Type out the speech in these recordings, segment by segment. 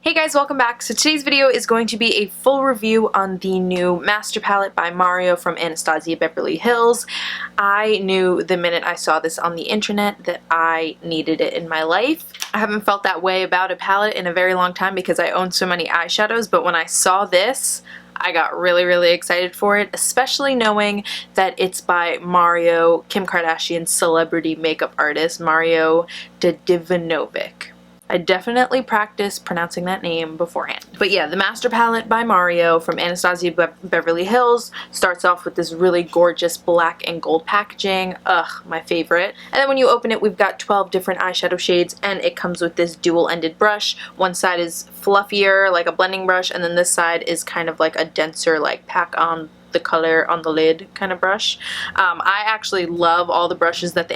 Hey guys, welcome back. So today's video is going to be a full review on the new Master Palette by Mario from Anastasia Beverly Hills. I knew the minute I saw this on the internet that I needed it in my life. I haven't felt that way about a palette in a very long time because I own so many eyeshadows, but when I saw this, I got really excited for it, especially knowing that it's by Mario, Kim Kardashian's celebrity makeup artist, Mario Diva. I definitely practiced pronouncing that name beforehand. But yeah, the Master Palette by Mario from Anastasia Beverly Hills starts off with this really gorgeous black and gold packaging. Ugh, my favorite. And then when you open it, we've got 12 different eyeshadow shades, and it comes with this dual-ended brush. One side is fluffier, like a blending brush, and then this side is kind of like a denser, like pack on the color on the lid kind of brush. I actually love all the brushes that the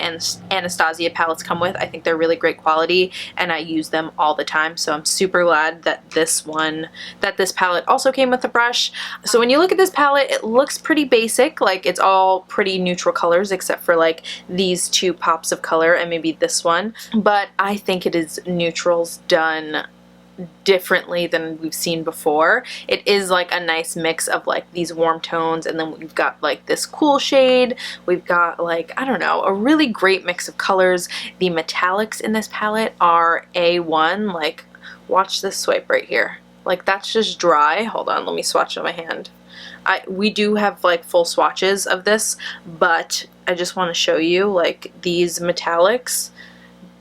Anastasia palettes come with. I think they're really great quality and I use them all the time, so I'm super glad that this palette also came with a brush. So when you look at this palette, it looks pretty basic, like it's all pretty neutral colors except for like these two pops of color and maybe this one, but I think it is neutrals done differently than we've seen before. It is like a nice mix of like these warm tones, and then we've got like this cool shade. We've got like, I don't know, a really great mix of colors. The metallics in this palette are A1. Like, watch this swipe right here. Like, that's just dry. Hold on, let me swatch on my hand. We do have like full swatches of this, but I just want to show you like these metallics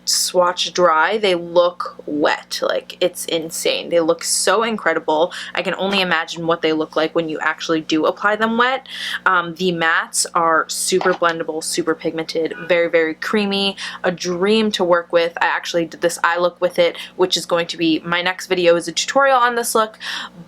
swatch dry, they look wet. Like, it's insane. They look so incredible. I can only imagine what they look like when you actually do apply them wet. The mattes are super blendable, super pigmented, very creamy, a dream to work with. I actually did this eye look with it, which is going to be my next video, is a tutorial on this look,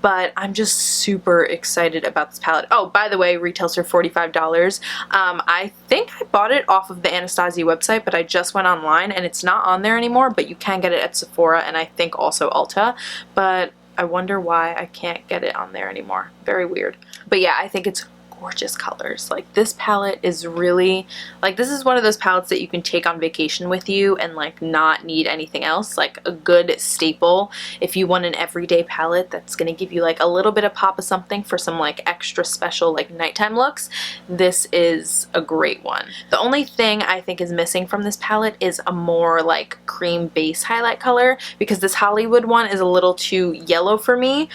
but I'm just super excited about this palette. Oh, by the way, retails for $45. I think I bought it off of the Anastasia website, but I just went online and it's not on there anymore, but you can get it at Sephora and I think also Ulta, but I wonder why I can't get it on there anymore. Very weird. But yeah, I think it's gorgeous colors. Like, this palette is really, like, this is one of those palettes that you can take on vacation with you and like not need anything else. Like a good staple if you want an everyday palette that's gonna give you like a little bit of pop of something for some like extra special like nighttime looks. This is a great one. The only thing I think is missing from this palette is a more like cream base highlight color, because this Hollywood one is a little too yellow for me.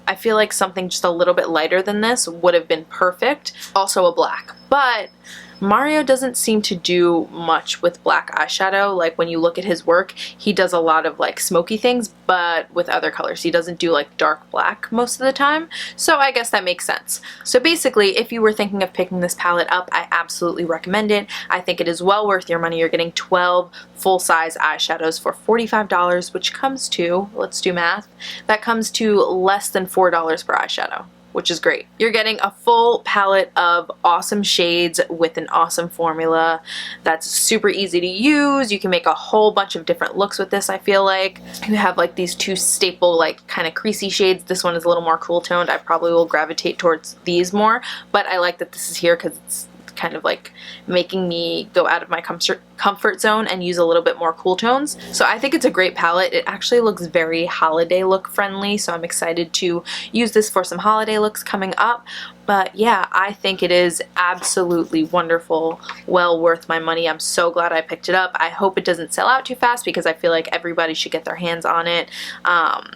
I feel like something just a little bit lighter than this would have been perfect. Also a black. But Mario doesn't seem to do much with black eyeshadow. Like, when you look at his work, he does a lot of like smoky things, but with other colors. He doesn't do like dark black most of the time, so I guess that makes sense. So basically, if you were thinking of picking this palette up, I absolutely recommend it. I think it is well worth your money. You're getting 12 full-size eyeshadows for $45, which comes to, let's do math, that comes to less than $4 per eyeshadow, which is great. You're getting a full palette of awesome shades with an awesome formula that's super easy to use. You can make a whole bunch of different looks with this, I feel like. You have like these two staple like kind of creasy shades. This one is a little more cool toned. I probably will gravitate towards these more, but I like that this is here because it's kind of like making me go out of my comfort zone and use a little bit more cool tones. So I think it's a great palette. It actually looks very holiday look friendly, so I'm excited to use this for some holiday looks coming up. But yeah, I think it is absolutely wonderful, well worth my money. I'm so glad I picked it up. I hope it doesn't sell out too fast because I feel like everybody should get their hands on it.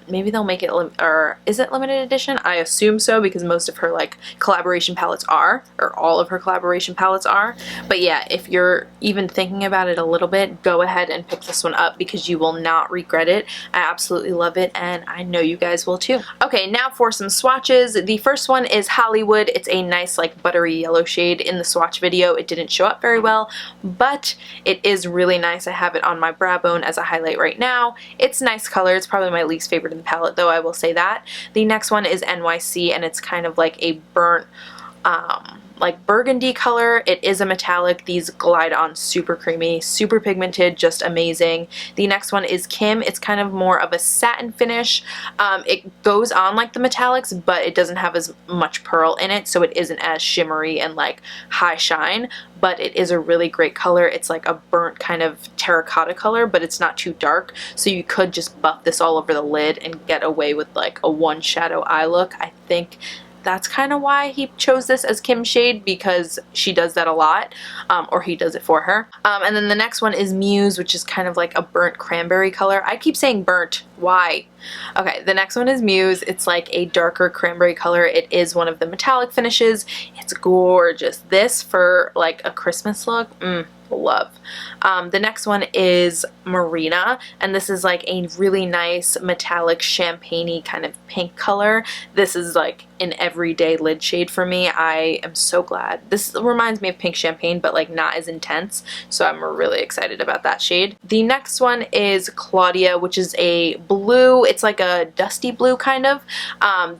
Maybe they'll make it, or is it limited edition? I assume so, because most of her like collaboration palettes are, or all of her collaboration palettes are. But yeah, if you're even thinking about it a little bit, go ahead and pick this one up because you will not regret it. I absolutely love it and I know you guys will too. Okay, now for some swatches. The first one is Hollywood. It's a nice like buttery yellow shade. In the swatch video it didn't show up very well, but it is really nice. I have it on my brow bone as a highlight right now. It's a nice color. It's probably my least favorite in the palette though, I will say that. The next one is NYC and it's kind of like a burnt like burgundy color. It is a metallic. These glide on super creamy, super pigmented, just amazing. The next one is Kim. It's kind of more of a satin finish. It goes on like the metallics, but it doesn't have as much pearl in it, so it isn't as shimmery and like high shine, but it is a really great color. It's like a burnt kind of terracotta color, but it's not too dark, so you could just buff this all over the lid and get away with like a one shadow eye look. I think that's kind of why he chose this as Kim's shade, because she does that a lot, or he does it for her. And then the next one is Muse, which is kind of like a burnt cranberry color. I keep saying burnt. Why? Okay, the next one is Muse. It's like a darker cranberry color. It is one of the metallic finishes. It's gorgeous. This for like a Christmas look, love. The next one is Marina, and this is like a really nice metallic champagne-y kind of pink color. This is like an everyday lid shade for me. I am so glad. This reminds me of pink champagne, but like not as intense, so I'm really excited about that shade. The next one is Claudia, which is a blue. It's like a dusty blue kind of.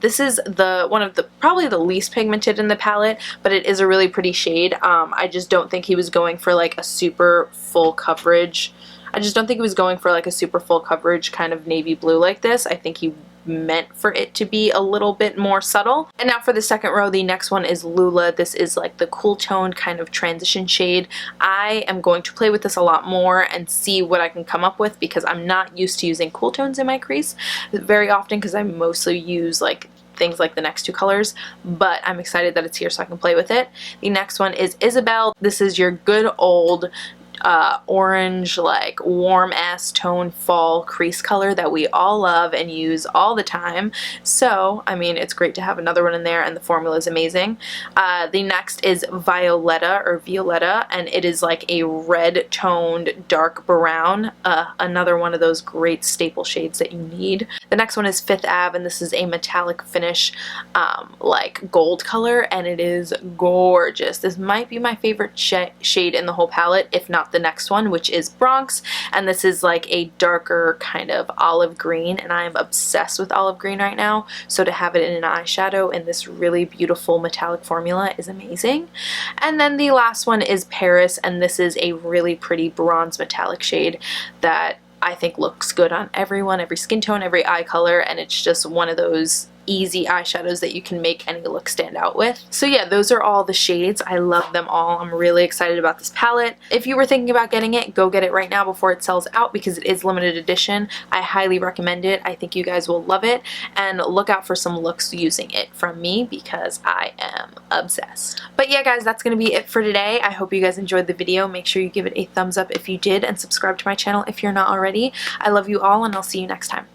This is one of the probably the least pigmented in the palette, but it is a really pretty shade. I just don't think he was going for like a super full coverage. I just don't think he was going for like a super full coverage kind of navy blue like this. I think he meant for it to be a little bit more subtle. And now for the second row, the next one is Lula. This is like the cool toned kind of transition shade. I am going to play with this a lot more and see what I can come up with, because I'm not used to using cool tones in my crease very often, because I mostly use like things like the next two colors, but I'm excited that it's here so I can play with it. The next one is Isabel. This is your good old orange, like warm ass tone fall crease color that we all love and use all the time. So I mean, it's great to have another one in there, and the formula is amazing. The next is Violetta, and it is like a red toned dark brown, another one of those great staple shades that you need. The next one is Fifth Ave, and this is a metallic finish, like gold color, and it is gorgeous. This might be my favorite shade in the whole palette, if not the next one, which is Bronx, and this is like a darker kind of olive green, and I am obsessed with olive green right now, so to have it in an eyeshadow in this really beautiful metallic formula is amazing. And then the last one is Paris, and this is a really pretty bronze metallic shade that I think looks good on everyone, every skin tone, every eye color, and it's just one of those easy eyeshadows that you can make any look stand out with. So yeah, those are all the shades. I love them all. I'm really excited about this palette. If you were thinking about getting it, go get it right now before it sells out, because it is limited edition. I highly recommend it. I think you guys will love it, and look out for some looks using it from me, because I am obsessed. But yeah guys, that's gonna be it for today. I hope you guys enjoyed the video. Make sure you give it a thumbs up if you did, and subscribe to my channel if you're not already. I love you all, and I'll see you next time.